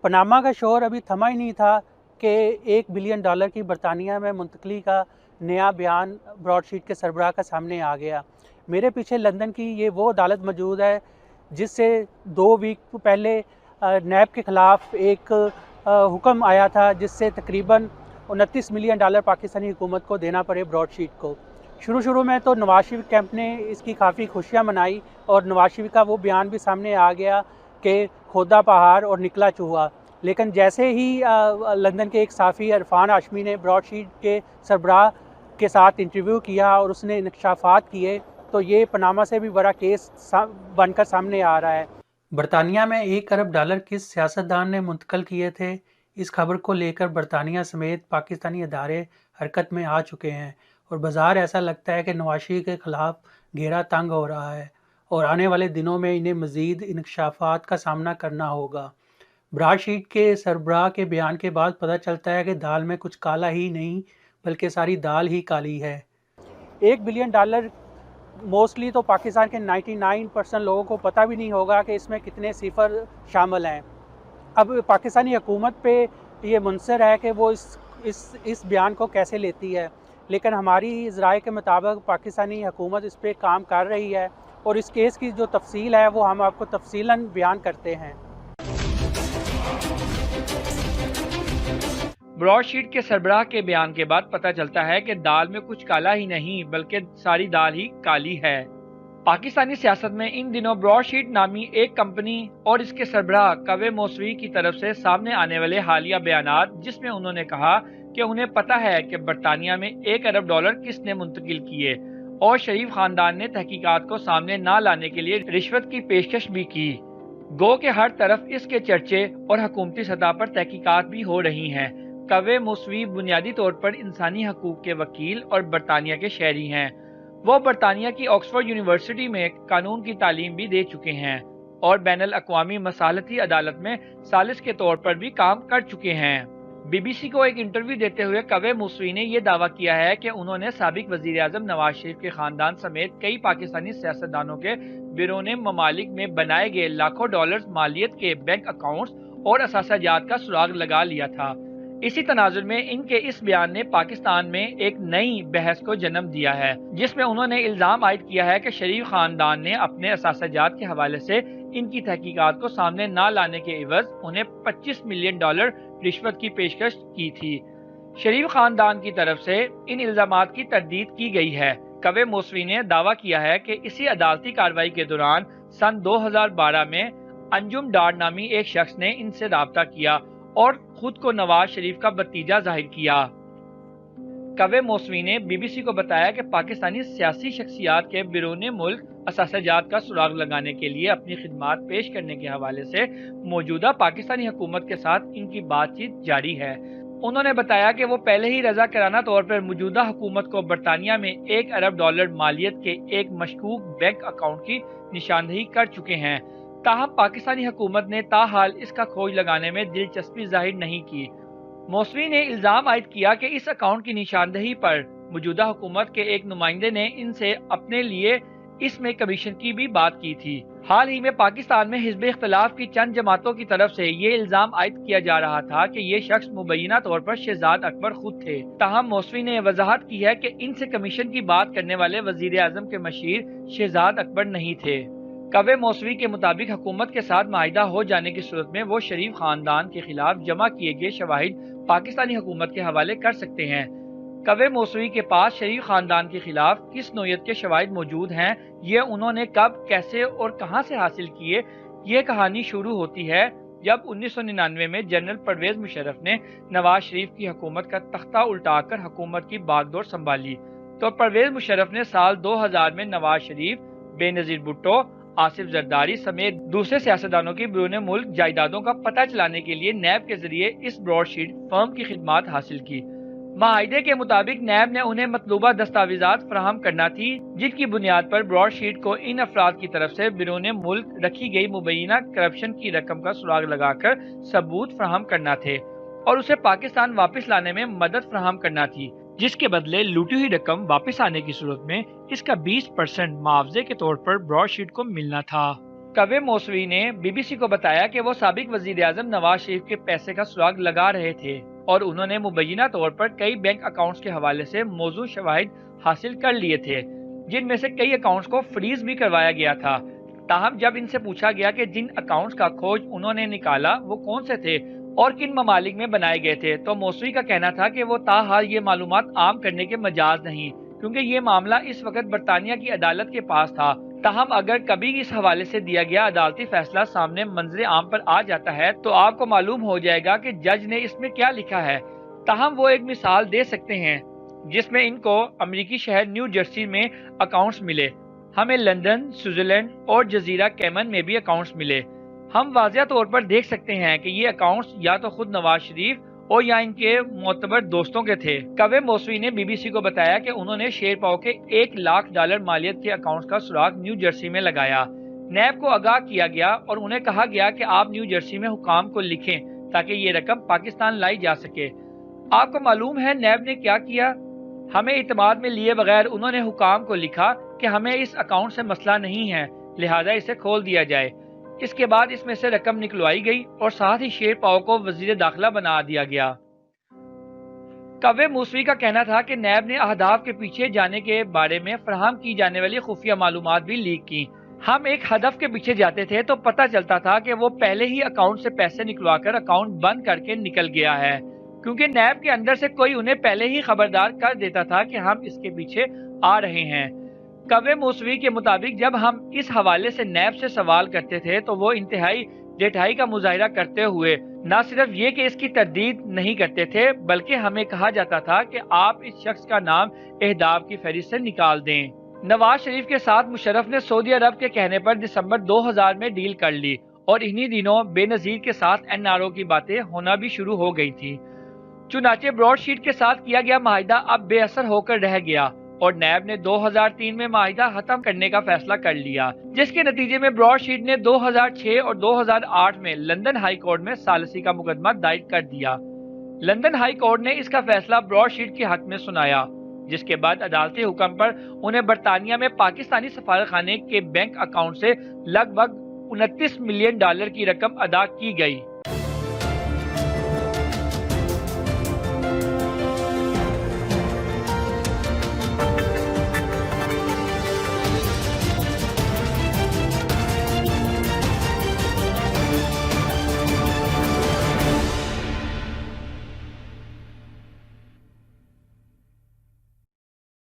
Panama का शोर अभी थमा ही नहीं था कि $1 बिलियन की बरतानिया में मुंतकली का नया बयान ब्रॉडशीट के सरबराह का सामने आ गया। मेरे पीछे लंदन की ये वो अदालत मौजूद है जिससे 2 वीक पहले नैब के ख़िलाफ़ एक हुक्म आया था जिससे तकरीबन $29 मिलियन पाकिस्तानी हुकूमत को देना पड़े ब्रॉडशीट को। शुरू में तो नवाज शरीफ कैंप ने इसकी काफ़ी खुशियाँ मनाई और नवाज शरीफ का वो बयान भी सामने आ गया कि खोदा पहाड़ और निकला चूहा। लेकिन जैसे ही लंदन के एक सहाफ़ी इरफान हाशमी ने ब्रॉडशीट के सरबराह के साथ इंटरव्यू किया और उसने इंकशाफात किए तो ये पनामा से भी बड़ा केस बनकर सामने आ रहा है। बरतानिया में $1 अरब किस सियासतदान ने मुंतकिल किए थे, इस खबर को लेकर बरतानिया समेत पाकिस्तानी अदारे हरकत में आ चुके हैं और बाज़ार ऐसा लगता है कि नवाज शरीफ के ख़िलाफ़ घेरा तंग हो रहा है और आने वाले दिनों में इन्हें मज़ीद इंकशाफात का सामना करना होगा। ब्रॉडशीट के सरबराह के बयान के बाद पता चलता है कि दाल में कुछ काला ही नहीं बल्कि सारी दाल ही काली है। $1 बिलियन मोस्टली तो पाकिस्तान के 99% लोगों को पता भी नहीं होगा कि इसमें कितने सिफर शामिल हैं। अब पाकिस्तानी हुकूमत पे ये मुनसर है कि वो इस बयान को कैसे लेती है, लेकिन हमारी ज़राए के मुताबिक पाकिस्तानी हुकूमत इस पे काम कर रही है और इस केस की जो तफसील है वो हम आपको तफसीलन बयान करते हैं। ब्रॉडशीट के सरबराह के बयान के बाद पता चलता है कि दाल में कुछ काला ही नहीं बल्कि सारी दाल ही काली है। पाकिस्तानी सियासत में इन दिनों ब्रॉडशीट नामी एक कंपनी और इसके सरबराह कवे मौसवी की तरफ से सामने आने वाले हालिया बयानात जिसमें उन्होंने कहा कि उन्हें पता है कि बरतानिया में $1 अरब किसने मुंतकिल किए और शरीफ खानदान ने तहकीकात को सामने ना लाने के लिए रिश्वत की पेशकश भी की। गो के हर तरफ इसके चर्चे और हुकूमती सतह पर तहकीकात भी हो रही हैं। कवे मौसवी बुनियादी तौर पर इंसानी हकूक के वकील और बरतानिया के शहरी हैं। वो बरतानिया की ऑक्सफोर्ड यूनिवर्सिटी में कानून की तालीम भी दे चुके हैं और बैनुल अक़वामी मसालती अदालत में सालिस के तौर पर भी काम कर चुके हैं। BBC को एक इंटरव्यू देते हुए कवे मौसवी ने यह दावा किया है कि उन्होंने साबिक वज़ीर आज़म नवाज शरीफ के खानदान समेत कई पाकिस्तानी सियासतदानों के बैरून ममालिक में बनाए गए लाखों डॉलर्स मालियत के बैंक अकाउंट्स और असासाजात का सुराग लगा लिया था। इसी तनाजुर में इनके इस बयान ने पाकिस्तान में एक नई बहस को जन्म दिया है जिसमें उन्होंने इल्जाम आयद किया है कि शरीफ खानदान ने अपने असासाजात के हवाले से इनकी तहकीकात को सामने ना लाने के एवज उन्हें $25 मिलियन रिश्वत की पेशकश की थी। शरीफ खानदान की तरफ से इन इल्जामात की तरदीद की गई है। कवे मौसवी ने दावा किया है कि इसी अदालती कार्रवाई के दौरान सन 2012 में अंजुम डार नामी एक शख्स ने इनसे राब्ता किया और खुद को नवाज शरीफ का भतीजा जाहिर किया। कवे मौसवी ने BBC को बताया कि पाकिस्तानी सियासी शख्सियात के बैरून मुल्क असासाजात का सुराग लगाने के लिए अपनी खिदमात पेश करने के हवाले से मौजूदा पाकिस्तानी हुकूमत के साथ इनकी बातचीत जारी है। उन्होंने बताया कि वो पहले ही रजा कराना तौर पर मौजूदा हुकूमत को बरतानिया में $1 अरब मालियत के एक मशकूक बैंक अकाउंट की निशानदही कर चुके हैं। ताहम पाकिस्तानी हुकूमत ने ताहाल इसका खोज लगाने में दिलचस्पी जाहिर नहीं की। मौसवी ने इल्जाम आयद किया कि इस अकाउंट की निशानदही पर मौजूदा हुकूमत के एक नुमाइंदे ने इनसे अपने लिए इसमें कमीशन की भी बात की थी। हाल ही में पाकिस्तान में हिज़्ब इख्तिलाफ की चंद जमातों की तरफ से ये इल्जाम आयद किया जा रहा था कि ये शख्स मुबैना तौर पर शहजाद अकबर खुद थे। ताहम मौसवी ने वजाहत की है कि इनसे कमीशन की बात करने वाले वजीर आजम के मशीर शहजाद अकबर नहीं थे। कवे मौसवी के मुताबिक हुकूमत के साथ माहिदा हो जाने की सूरत में वो शरीफ खानदान के खिलाफ जमा किए गए शवाहिद पाकिस्तानी हुकूमत के हवाले कर सकते हैं। कवे मौसवी के पास शरीफ खानदान के खिलाफ किस नोयत के शवाहिद मौजूद हैं, ये उन्होंने कब, कैसे और कहां से हासिल किए, ये कहानी शुरू होती है जब 1999 में जनरल परवेज मुशर्रफ ने नवाज शरीफ की हुकूमत का तख्ता उल्टाकर हुकूमत की बागडोर संभाली। तो परवेज मुशर्रफ ने साल 2000 में नवाज शरीफ, बेनजीर भुट्टो, आसिफ जरदारी समेत दूसरे सियासतदानों की बैरून मुल्क जायदादों का पता चलाने के लिए नैब के जरिए इस ब्रॉडशीट फर्म की खिदमात हासिल की। माहिदे के मुताबिक नैब ने उन्हें मतलूबा दस्तावेजात फराहम करना थी जिनकी बुनियाद पर ब्रॉडशीट को इन अफराद की तरफ से बैरून मुल्क रखी गई मुबैना करप्शन की रकम का सुराग लगाकर सबूत फराहम करना थे और उसे पाकिस्तान वापस लाने में मदद फराहम करना थी, जिसके बदले लूटी हुई रकम वापस आने की सूरत में इसका 20% मुआवजे के तौर पर ब्रॉडशीट को मिलना था। کوے موسوی نے بی بی سی کو بتایا کہ وہ سابق وزیر اعظم نواز شریف کے پیسے کا سراغ لگا رہے تھے اور انہوں نے مبینہ طور پر کئی بینک اکاؤنٹس کے حوالے سے موضوع شواہد حاصل کر لیے تھے، جن میں سے کئی اکاؤنٹس کو فریز بھی کروایا گیا تھا۔ تاہم جب ان سے پوچھا گیا کہ جن اکاؤنٹس کا کھوج انہوں نے نکالا وہ کون سے تھے اور کن ممالک میں بنائے گئے تھے، تو موسوی کا کہنا تھا کہ وہ تاحال یہ معلومات عام کرنے کے مجاز نہیں، کیونکہ یہ معاملہ اس وقت برطانیہ کی عدالت کے پاس تھا۔ تاہم اگر کبھی اس حوالے سے دیا گیا عدالتی فیصلہ سامنے منظر عام پر آ جاتا ہے تو آپ کو معلوم ہو جائے گا کہ جج نے اس میں کیا لکھا ہے۔ تاہم وہ ایک مثال دے سکتے ہیں جس میں ان کو امریکی شہر نیو جرسی میں اکاؤنٹس ملے، ہمیں لندن، سوئٹزرلینڈ اور جزیرہ کیمن میں بھی اکاؤنٹس ملے۔ ہم واضح طور پر دیکھ سکتے ہیں کہ یہ اکاؤنٹس یا تو خود نواز شریف اور یا ان کے معتبر دوستوں کے تھے۔ کوے موسوی نے بی بی سی کو بتایا کہ انہوں نے شیر پاؤ کے $1,00,000 مالیت کے اکاؤنٹس کا سراغ نیو جرسی میں لگایا۔ نیب کو آگاہ کیا گیا اور انہیں کہا گیا کہ آپ نیو جرسی میں حکام کو لکھیں تاکہ یہ رقم پاکستان لائی جا سکے۔ آپ کو معلوم ہے نیب نے کیا کیا؟ ہمیں اعتماد میں لیے بغیر انہوں نے حکام کو لکھا کہ ہمیں اس اکاؤنٹ سے مسئلہ نہیں ہے، لہذا اسے کھول دیا جائے۔ اس کے بعد اس میں سے رقم نکلوائی گئی اور ساتھ ہی شیر پاؤ کو وزیر داخلہ بنا دیا گیا۔ کوے موسوی کا کہنا تھا کہ نیب نے اہداف کے پیچھے جانے کے بارے میں فراہم کی جانے والی خفیہ معلومات بھی لیک کی۔ ہم ایک ہدف کے پیچھے جاتے تھے تو پتہ چلتا تھا کہ وہ پہلے ہی اکاؤنٹ سے پیسے نکلوا کر اکاؤنٹ بند کر کے نکل گیا ہے، کیونکہ نیب کے اندر سے کوئی انہیں پہلے ہی خبردار کر دیتا تھا کہ ہم اس کے پیچھے آ رہے ہیں۔ کوے موسوی کے مطابق جب ہم اس حوالے سے نیب سے سوال کرتے تھے تو وہ انتہائی ڈٹائی کا مظاہرہ کرتے ہوئے نہ صرف یہ کہ اس کی تردید نہیں کرتے تھے بلکہ ہمیں کہا جاتا تھا کہ آپ اس شخص کا نام اہداف کی فہرست سے نکال دیں۔ نواز شریف کے ساتھ مشرف نے سعودی عرب کے کہنے پر دسمبر 2000 میں ڈیل کر لی اور انہی دنوں بے نظیر کے ساتھ NRO کی باتیں ہونا بھی شروع ہو گئی تھی۔ چنانچہ براڈ شیٹ کے ساتھ کیا گیا معاہدہ اب بے اثر ہو کر رہ گیا اور نیب نے 2003 میں معاہدہ ختم کرنے کا فیصلہ کر لیا، جس کے نتیجے میں براڈ شیٹ نے 2006 اور 2008 میں لندن ہائی کورٹ میں ثالثی کا مقدمہ دائر کر دیا۔ لندن ہائی کورٹ نے اس کا فیصلہ براڈ شیٹ کے حق میں سنایا، جس کے بعد عدالتی حکم پر انہیں برطانیہ میں پاکستانی سفارتخانے کے بینک اکاؤنٹ سے لگ بھگ $29 ملین کی رقم ادا کی گئی۔